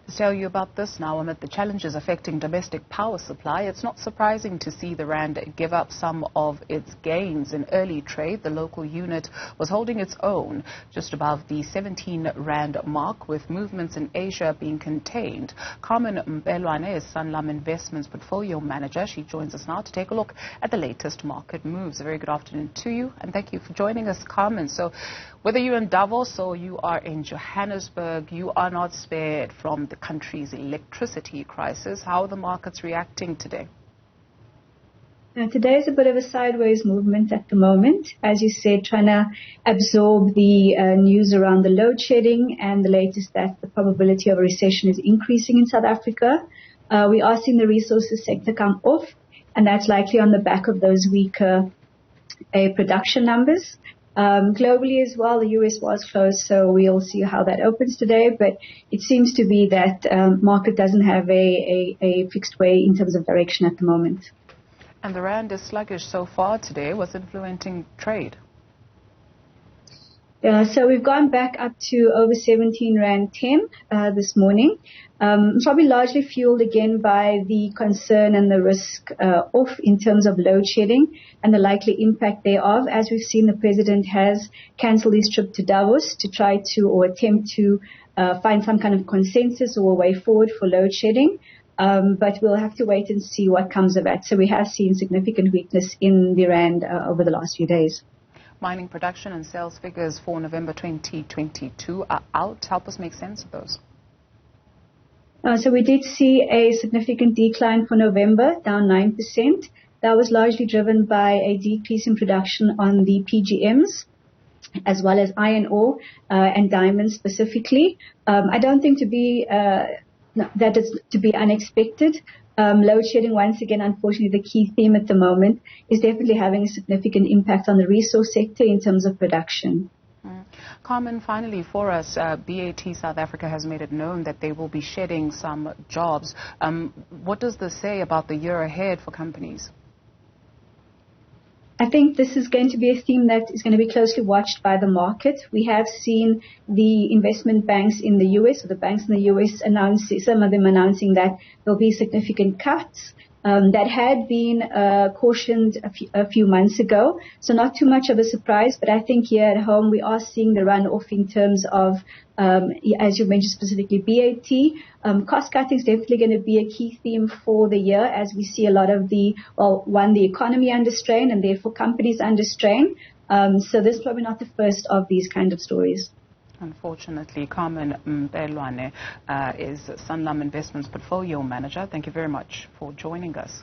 To tell you about this now, amid the challenges affecting domestic power supply, it's not surprising to see the rand give up some of its gains in early trade. The local unit was holding its own just above the 17 rand mark, with movements in Asia being contained. Carmen Mpelwane is Sanlam Investments portfolio manager. She joins us now to take a look at the latest market moves. A very good afternoon to you, and thank you for joining us, Carmen. So, whether you're in Davos or you are in Johannesburg, you are not spared from the country's electricity crisis. How are the markets reacting today? Today is a bit of a sideways movement at the moment. As you said, trying to absorb the news around the load shedding and the latest that the probability of a recession is increasing in South Africa. We are seeing the resources sector come off, and that's likely on the back of those weaker production numbers. Globally as well, the US was closed, so we'll see how that opens today. But it seems to be that market doesn't have a fixed way in terms of direction at the moment. And the rand is sluggish so far today. What's influencing trade? So we've gone back up to over 17 rand 10 this morning. Probably largely fueled again by the concern and the risk off in terms of load shedding and the likely impact thereof. As we've seen, the president has cancelled his trip to Davos to try to or attempt to find some kind of consensus or a way forward for load shedding. But we'll have to wait and see what comes of that. So we have seen significant weakness in the rand over the last few days. Mining production and sales figures for November 2022 are out. Help us make sense of those. So we did see a significant decline for November, down 9%. That was largely driven by a decrease in production on the PGMs, as well as iron ore and diamonds specifically. I don't think that is to be unexpected. Load shedding, once again, unfortunately, the key theme at the moment, is definitely having a significant impact on the resource sector in terms of production. Carmen, finally for us, BAT South Africa has made it known that they will be shedding some jobs. What does this say about the year ahead for companies? I think this is going to be a theme that is going to be closely watched by the market. We have seen the investment banks in the US, or the banks in the US, some of them announcing that there will be significant cuts. That had been cautioned a few months ago, so not too much of a surprise. But I think here at home we are seeing the run-off in terms of, as you mentioned specifically, BAT. Cost cutting is definitely going to be a key theme for the year, as we see a lot of the economy under strain and therefore companies under strain. So this is probably not the first of these kind of stories. Unfortunately, Carmen Mpelwane is Sanlam Investments portfolio manager. Thank you very much for joining us.